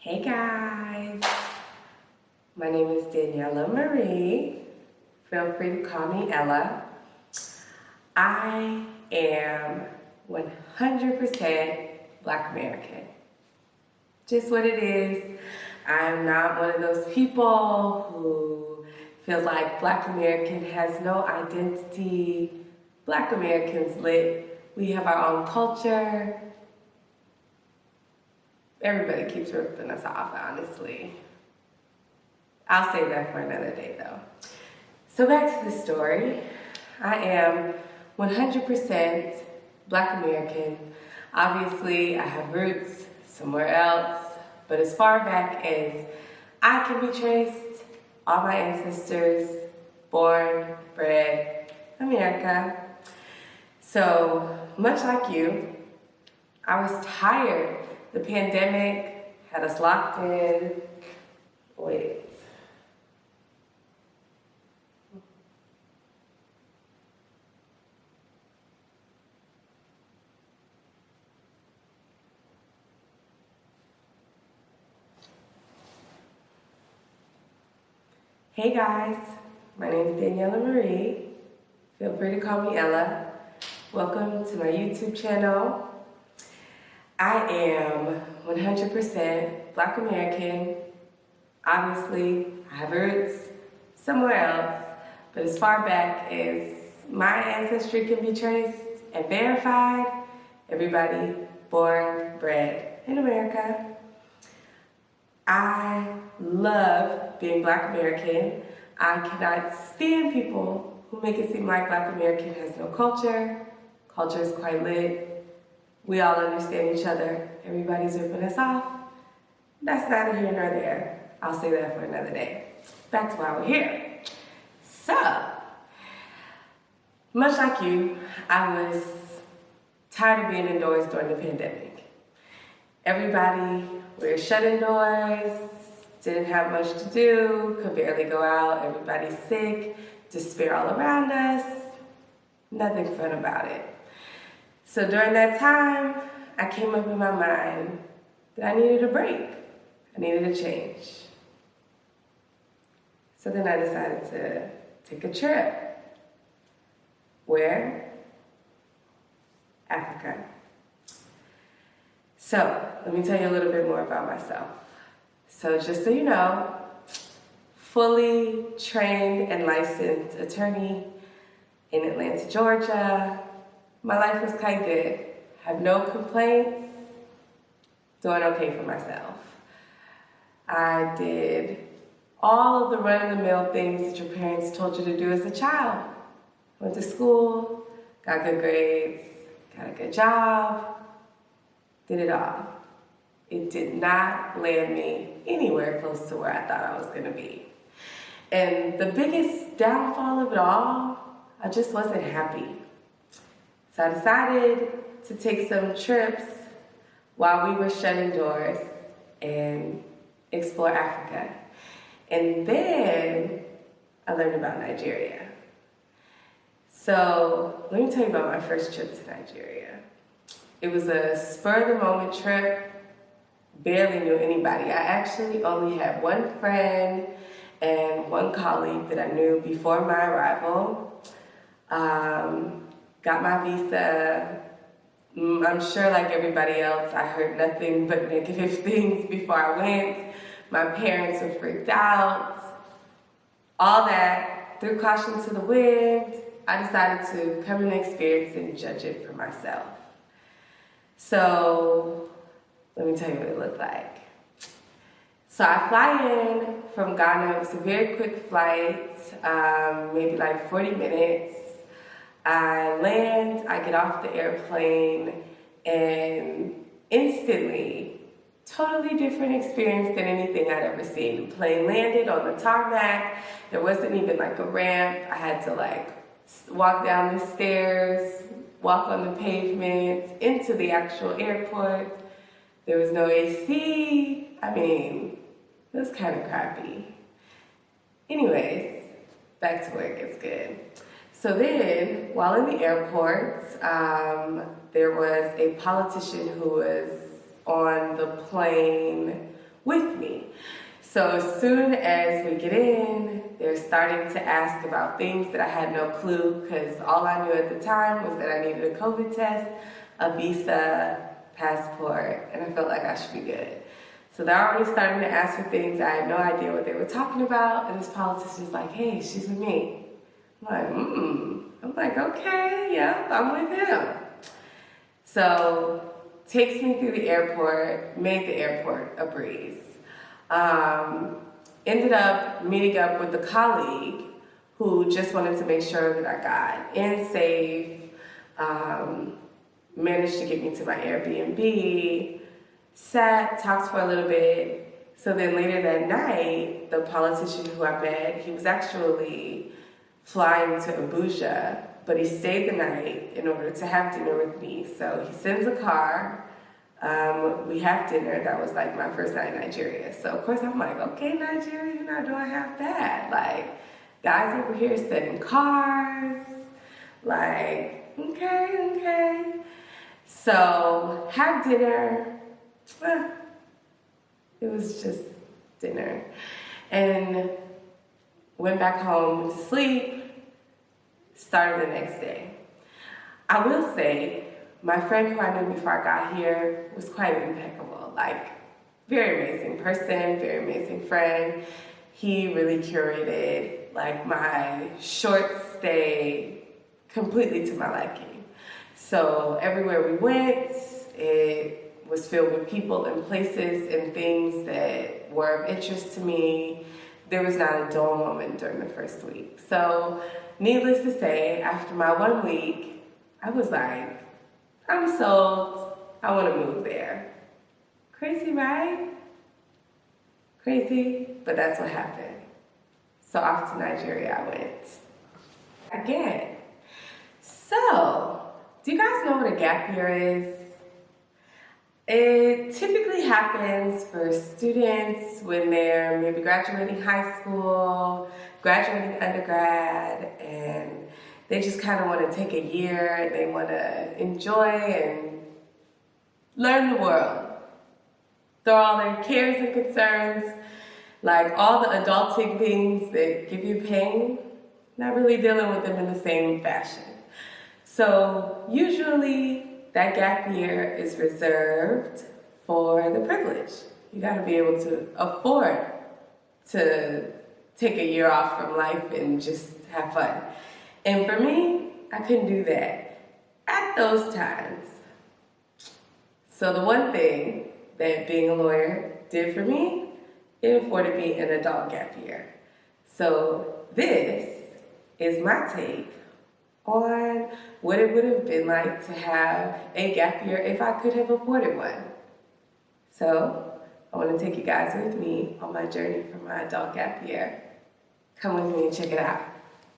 Hey guys, my name is Daniela Marie. Feel free to call me Ella. I am 100% Black American. Just what it is. I'm not one of those people who feels like Black American has no identity. Black Americans lit. We have our own culture. Everybody keeps ripping us off, honestly. I'll save that for another day, though. So back to the story. I am 100% Black American. Obviously, I have roots somewhere else, but as far back as I can be traced, all my ancestors, born, bred, America. So, much like you, I was tired. The pandemic had us locked in. Wait. Hey guys, my name is Daniela Marie. Feel free to call me Ella. Welcome to my YouTube channel. I am 100% Black American. Obviously, I have roots somewhere else, but as far back as my ancestry can be traced and verified, everybody born, bred in America. I love being Black American. I cannot stand people who make it seem like Black American has no culture. Culture is quite lit. We all understand each other. Everybody's ripping us off. That's neither here nor there. I'll say that for another day. Back to why we're here. So, much like you, I was tired of being indoors during the pandemic. Everybody, we were shut indoors, didn't have much to do, could barely go out, everybody's sick, despair all around us, nothing fun about it. So during that time, I came up in my mind that I needed a break. I needed a change. So then I decided to take a trip. Where? Africa. So let me tell you a little bit more about myself. So just so you know, fully trained and licensed attorney in Atlanta, Georgia. My life was quite good. Have no complaints. Doing okay for myself. I did all of the run-of-the-mill things that your parents told you to do as a child. Went to school, got good grades, got a good job, did it all. It did not land me anywhere close to where I thought I was gonna be. And the biggest downfall of it all, I just wasn't happy. So I decided to take some trips while we were shut indoors and explore Africa. And then I learned about Nigeria. So let me tell you about my first trip to Nigeria. It was a spur-of-the-moment trip, barely knew anybody. I actually only had one friend and one colleague that I knew before my arrival. Got my visa. I'm sure like everybody else, I heard nothing but negative things before I went. My parents were freaked out. All that, threw caution to the wind. I decided to come and experience and judge it for myself. So, let me tell you what it looked like. So I fly in from Ghana. It was a very quick flight, maybe like 40 minutes. I land, I get off the airplane, and instantly, totally different experience than anything I'd ever seen. The plane landed on the tarmac. There wasn't even like a ramp. I had to like walk down the stairs, walk on the pavement, into the actual airport. There was no AC. I mean, it was kind of crappy. Anyways, back to where it gets good. So then, while in the airport, there was a politician who was on the plane with me. So as soon as we get in, they're starting to ask about things that I had no clue, because all I knew at the time was that I needed a COVID test, a visa, passport, and I felt like I should be good. So they're already starting to ask for things. I had no idea what they were talking about, and this politician's like, hey, she's with me. I'm like, okay, yeah, I'm with him. So takes me through the airport, made the airport a breeze. Ended up meeting up with a colleague who just wanted to make sure that I got in safe, managed to get me to my Airbnb, talked for a little bit. So then later that night, the politician who I met, he was actually flying to Abuja, but he stayed the night in order to have dinner with me. So he sends a car. We have dinner. That was like my first night in Nigeria. So of course I'm like, okay, Nigeria, you're not doing half bad. Like, guys over here sending cars. Like, okay. So have dinner. It was just dinner. And went back home, went to sleep, started the next day. I will say, my friend who I knew before I got here was quite impeccable. Like, very amazing person, very amazing friend. He really curated like my short stay completely to my liking. So everywhere we went, it was filled with people and places and things that were of interest to me. There was not a dull moment during the first week. So needless to say, after my 1 week, I was like, I'm sold. I want to move there. Crazy, right? Crazy, but that's what happened. So off to Nigeria I went. Again. So, do you guys know what a gap year is? It typically happens for students when they're maybe graduating high school, graduating undergrad, and they just kind of want to take a year and they want to enjoy and learn the world. Throw all their cares and concerns, like all the adulting things that give you pain, not really dealing with them in the same fashion. So usually that gap year is reserved for the privileged. You got to be able to afford to take a year off from life and just have fun. And for me, I couldn't do that at those times. So the one thing that being a lawyer did for me, it afforded me an adult gap year. So this is my take on what it would have been like to have a gap year if I could have afforded one. So I want to take you guys with me on my journey for my adult gap year. Come with me and check it out.